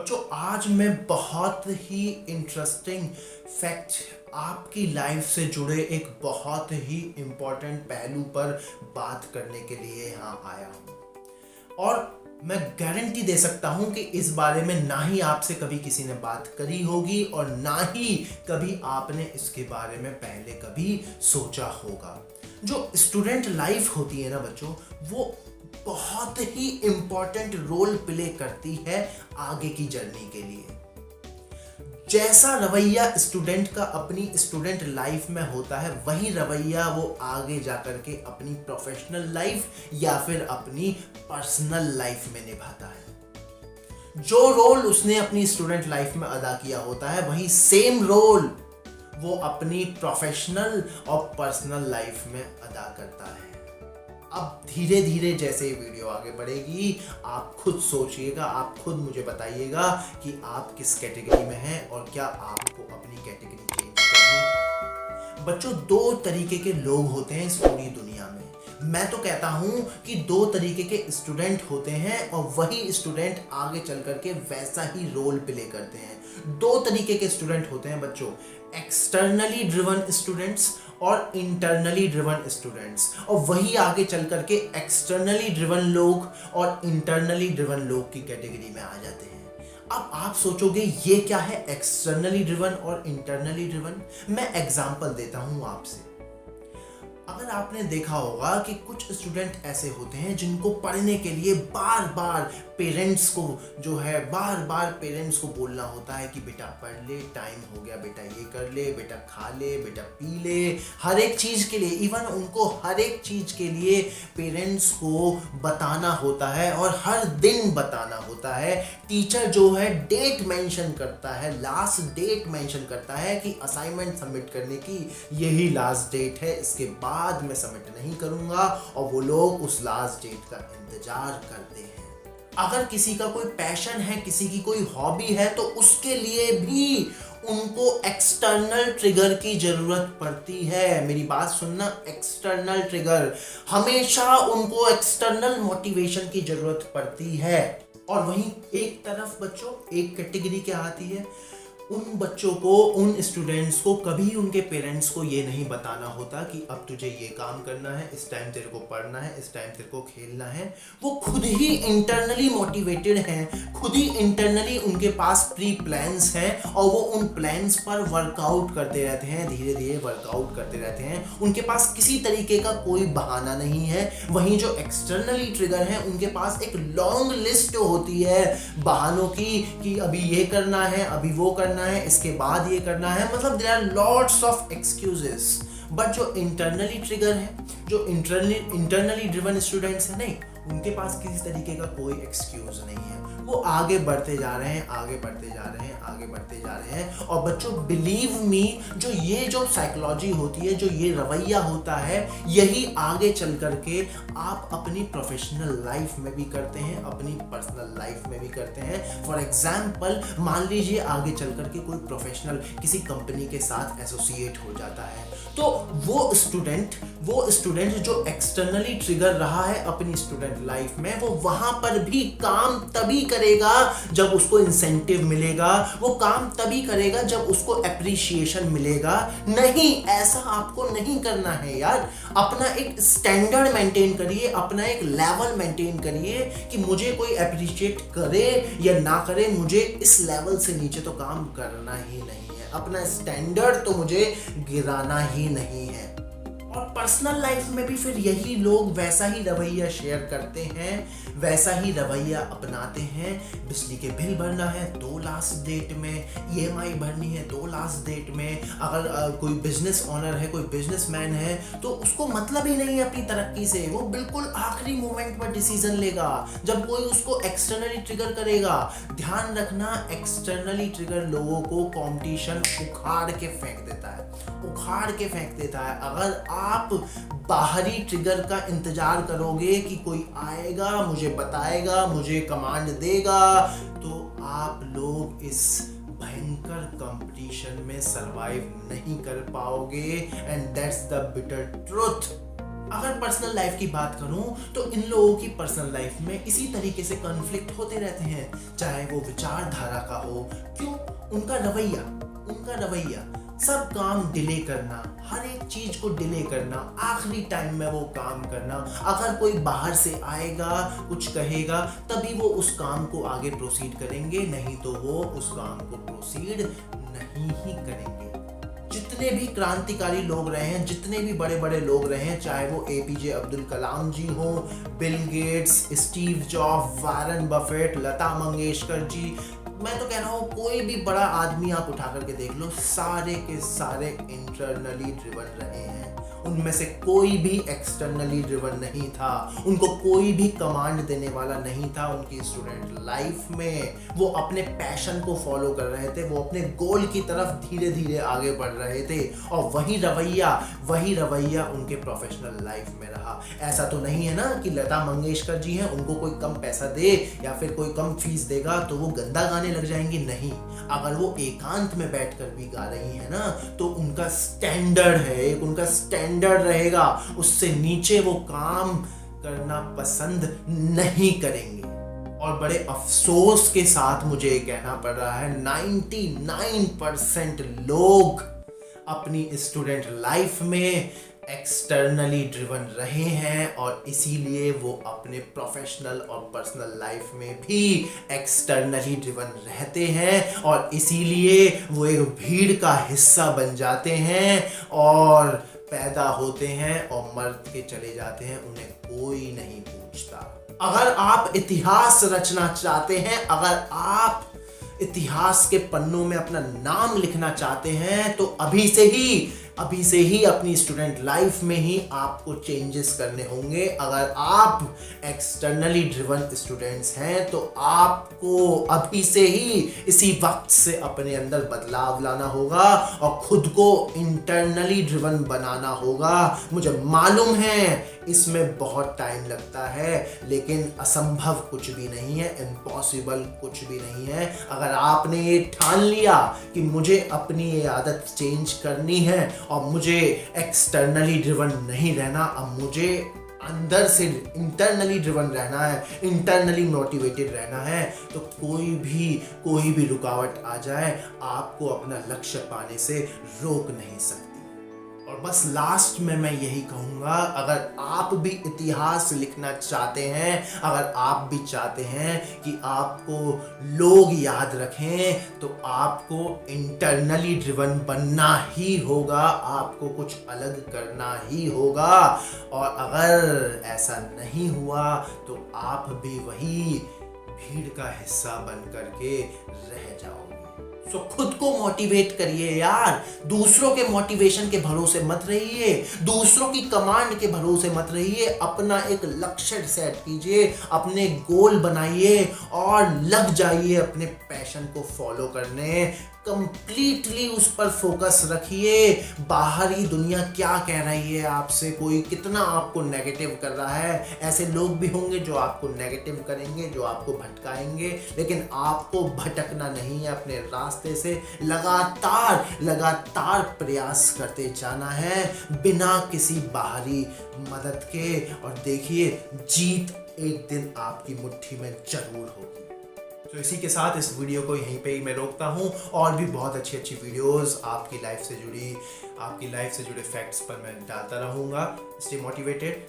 बच्चों आज मैं बहुत ही इंटरेस्टिंग फैक्ट आपकी लाइफ से जुड़े एक बहुत ही इम्पोर्टेंट पहलू पर बात करने के लिए यहाँ आया हूँ और मैं गारंटी दे सकता हूँ कि इस बारे में ना ही आपसे कभी किसी ने बात करी होगी और ना ही कभी आपने इसके बारे में पहले कभी सोचा होगा। जो स्टूडेंट लाइफ होती है ना बच्चों, वो बहुत ही इम्पोर्टेंट रोल प्ले करती है आगे की जर्नी के लिए। जैसा रवैया स्टूडेंट का अपनी स्टूडेंट लाइफ में होता है, वही रवैया वो आगे जाकर के अपनी प्रोफेशनल लाइफ या फिर अपनी पर्सनल लाइफ में निभाता है। जो रोल उसने अपनी स्टूडेंट लाइफ में अदा किया होता है, वही सेम रोल वो अपनी प्रोफेशनल और पर्सनल लाइफ में अदा करता है। अब धीरे धीरे जैसे ये वीडियो आगे बढ़ेगी, आप खुद सोचिएगा, आप खुद मुझे बताइएगा कि आप किस कैटेगरी में हैं और क्या आपको अपनी कैटेगरी चेंज करनी है। बच्चों, दो तरीके के लोग होते हैं इस पूरी दुनिया में। मैं तो कहता हूं कि दो तरीके के स्टूडेंट होते हैं और वही स्टूडेंट आगे चल करके वैसा ही रोल प्ले करते हैं। दो तरीके के स्टूडेंट होते हैं बच्चों, एक्सटर्नली ड्रिवन स्टूडेंट्स और इंटरनली ड्रिवन स्टूडेंट्स, और वही आगे चल करके एक्सटर्नली ड्रिवन लोग और इंटरनली ड्रिवन लोग की कैटेगरी में आ जाते हैं। अब आप सोचोगे ये क्या है एक्सटर्नली ड्रिवन और इंटरनली ड्रिवन? मैं एग्जांपल देता हूं आपसे। अगर आपने देखा होगा कि कुछ स्टूडेंट ऐसे होते हैं जिनको पढ़ने के लिए बार बार पेरेंट्स को पेरेंट्स को बोलना होता है कि बेटा पढ़ ले, टाइम हो गया, बेटा ये कर ले, बेटा खा ले, बेटा पी ले। हर एक चीज़ के लिए, इवन उनको हर एक चीज़ के लिए पेरेंट्स को बताना होता है और हर दिन बताना होता है। टीचर जो है डेट मेंशन करता है, लास्ट डेट मेंशन करता है कि असाइनमेंट सबमिट करने की यही लास्ट डेट है, इसके बाद मैं सबमिट नहीं करूंगा, और वो लोग उस लास्ट डेट का इंतजार करते हैं। अगर किसी का कोई पैशन है, किसी की कोई हॉबी है, तो उसके लिए भी उनको एक्सटर्नल ट्रिगर की जरूरत पड़ती है। मेरी बात सुनना, एक्सटर्नल ट्रिगर, हमेशा उनको एक्सटर्नल मोटिवेशन की जरूरत पड़ती है। और वहीं एक तरफ बच्चों एक कैटेगरी क्या आती है, उन बच्चों को, उन स्टूडेंट्स को कभी उनके पेरेंट्स को ये नहीं बताना होता कि अब तुझे ये काम करना है, इस टाइम तेरे को पढ़ना है, इस टाइम तेरे को खेलना है। वो खुद ही इंटरनली मोटिवेटेड हैं, खुद ही इंटरनली उनके पास प्री प्लान्स हैं और वो उन प्लान्स पर वर्कआउट करते रहते हैं, धीरे धीरे वर्कआउट करते रहते हैं। उनके पास किसी तरीके का कोई बहाना नहीं है। वहीं जो एक्सटर्नली ट्रिगर हैं, उनके पास एक लॉन्ग लिस्ट होती है बहानों की कि अभी ये करना है, अभी वो करना है, इसके बाद ये करना है। मतलब there are lots of excuses. But जो इंटरनली ट्रिगर है, जो इंटरनली ड्रिवन स्टूडेंट्स हैं, नहीं, उनके पास किसी तरीके का कोई एक्सक्यूज नहीं है। वो आगे बढ़ते जा रहे हैं, आगे बढ़ते जा रहे हैं, आगे बढ़ते जा रहे हैं। और बच्चों बिलीव मी, जो साइकोलॉजी होती है, जो ये रवैया होता है, यही आगे चल करके आप अपनी प्रोफेशनल लाइफ में भी करते हैं, अपनी पर्सनल लाइफ में भी करते हैं। फॉर एग्जाम्पल, मान लीजिए आगे चल करके कोई प्रोफेशनल किसी कंपनी के साथ एसोसिएट हो जाता है, तो वो स्टूडेंट जो एक्सटर्नली ट्रिगर रहा है अपनी स्टूडेंट लाइफ में, वो वहां पर भी काम तभी करेगा जब उसको इंसेंटिव मिलेगा, वो काम तभी करेगा जब उसको एप्रिसिएशन मिलेगा। नहीं, ऐसा आपको नहीं करना है यार। अपना एक स्टैंडर्ड मेंटेन करिए, अपना एक लेवल मेंटेन करिए कि मुझे कोई एप्रिशिएट करे या ना करे, मुझे इस लेवल से नीचे तो काम करना ही नहीं है। अपना स्टैंडर्ड तो मुझे गिराना ही नहीं है। और पर्सनल लाइफ में भी फिर यही लोग वैसा ही रवैया शेयर करते हैं, वैसा ही रवैया अपनाते हैं। बिजली के बिल भरना है 2 लास्ट डेट में, EMI भरनी है 2 लास्ट डेट में। अगर कोई बिजनेस ऑनर है, कोई बिजनेसमैन है, तो उसको मतलब ही नहीं है अपनी तरक्की से। वो बिल्कुल आखिरी मोमेंट पर डिसीजन लेगा जब कोई उसको एक्सटर्नली ट्रिगर करेगा। ध्यान रखना, एक्सटर्नली ट्रिगर लोगों को कंपटीशन उखाड़ के फेंक देता है, उखाड़ के फेंक देता है। अगर आप बाहरी ट्रिगर का इंतजार करोगे कि कोई आएगा, मुझे बताएगा, मुझे कमांड देगा, तो आप लोग इस भयंकर कंपटीशन में सरवाइव नहीं कर पाओगे। And that's the bitter truth. अगर पर्सनल लाइफ की बात करूं तो इन लोगों की पर्सनल लाइफ में इसी तरीके से कॉन्फ्लिक्ट होते रहते हैं, चाहे वो विचारधारा का हो। क्यों? उनका रवैया सब काम डिले करना, हर एक चीज को डिले करना, आखिरी टाइम में वो काम करना। अगर कोई बाहर से आएगा, कुछ कहेगा, तभी वो उस काम को आगे प्रोसीड करेंगे, नहीं तो वो उस काम को प्रोसीड नहीं ही करेंगे। जितने भी क्रांतिकारी लोग रहे हैं, जितने भी बड़े बड़े लोग रहे हैं, चाहे वो एपीजे अब्दुल कलाम जी हो, Bill Gates, Steve Job, Warren Buffett, Lata Mangeshkar ji, मैं तो कह रहा हूँ कोई भी बड़ा आदमी आप उठा करके देख लो, सारे के सारे इंटरनली ड्रिवन रहे हैं। उनमें से कोई भी एक्सटर्नली ड्रिवन नहीं था, उनको कोई भी कमांड देने वाला नहीं था। उनकी स्टूडेंट लाइफ में वो अपने पैशन को फॉलो कर रहे थे, वो अपने गोल की तरफ धीरे धीरे आगे बढ़ रहे थे, और वही रवैया उनके प्रोफेशनल लाइफ में रहा। ऐसा तो नहीं है ना कि लता मंगेशकर जी हैं, उनको कोई कम पैसा दे या फिर कोई कम फीस देगा तो वो गंदा गाने लग जाएंगे। नहीं, अगर वो एकांत में बैठकर भी गा रही है ना, तो उनका स्टैंडर्ड है, एक उनका स्टैंडर्ड रहेगा, उससे नीचे वो काम करना पसंद नहीं करेंगे। और बड़े अफसोस के साथ मुझे कहना पड़ रहा है, 99% लोग अपनी स्टूडेंट लाइफ में एक्सटर्नली ड्रिवन रहे हैं, और इसीलिए वो अपने प्रोफेशनल और पर्सनल लाइफ में भी एक्सटर्नली ड्रिवन रहते हैं, और इसीलिए वो एक भीड़ का हिस्सा बन जाते हैं और पैदा होते हैं और मर के चले जाते हैं, उन्हें कोई नहीं पूछता। अगर आप इतिहास रचना चाहते हैं, अगर आप इतिहास के पन्नों में अपना नाम लिखना चाहते हैं, तो अभी से ही अपनी स्टूडेंट लाइफ में ही आपको चेंजेस करने होंगे। अगर आप एक्सटर्नली ड्रिवन स्टूडेंट्स हैं तो आपको अभी से ही इसी वक्त से अपने अंदर बदलाव लाना होगा और खुद को इंटरनली ड्रिवन बनाना होगा। मुझे मालूम है इसमें बहुत टाइम लगता है, लेकिन असंभव कुछ भी नहीं है, इम्पॉसिबल कुछ भी नहीं है। अगर आपने ये ठान लिया कि मुझे अपनी ये आदत चेंज करनी है और मुझे एक्सटर्नली ड्रिवन नहीं रहना, अब मुझे अंदर से इंटरनली ड्रिवन रहना है, इंटरनली मोटिवेटेड रहना है, तो कोई भी रुकावट आ जाए आपको अपना लक्ष्य पाने से रोक नहीं सकती। और बस लास्ट में मैं यही कहूँगा, अगर आप भी इतिहास लिखना चाहते हैं, अगर आप भी चाहते हैं कि आपको लोग याद रखें, तो आपको इंटरनली ड्रिवन बनना ही होगा, आपको कुछ अलग करना ही होगा। और अगर ऐसा नहीं हुआ तो आप भी वही भीड़ का हिस्सा बन करके रह जाओगे। सो खुद को मोटिवेट करिए यार, दूसरों के मोटिवेशन के भरोसे मत रहिए, दूसरों की कमांड के भरोसे मत रहिए। अपना एक लक्ष्य सेट कीजिए, अपने गोल बनाइए और लग जाइए अपने पैशन को फॉलो करने। कंप्लीटली उस पर फोकस रखिए। बाहरी दुनिया क्या कह रही है आपसे, कोई कितना आपको नेगेटिव कर रहा है, ऐसे लोग भी होंगे जो आपको नेगेटिव करेंगे, जो आपको भटकाएंगे, लेकिन आपको भटकना नहीं है। अपने रास्ते से लगातार प्रयास करते जाना है बिना किसी बाहरी मदद के, और देखिए जीत एक दिन आपकी मुट्ठी में जरूर होगी। तो इसी के साथ इस वीडियो को यहीं पे ही मैं रोकता हूँ, और भी बहुत अच्छी वीडियोस आपकी लाइफ से जुड़े फैक्ट्स पर मैं डालता रहूँगा। Stay motivated,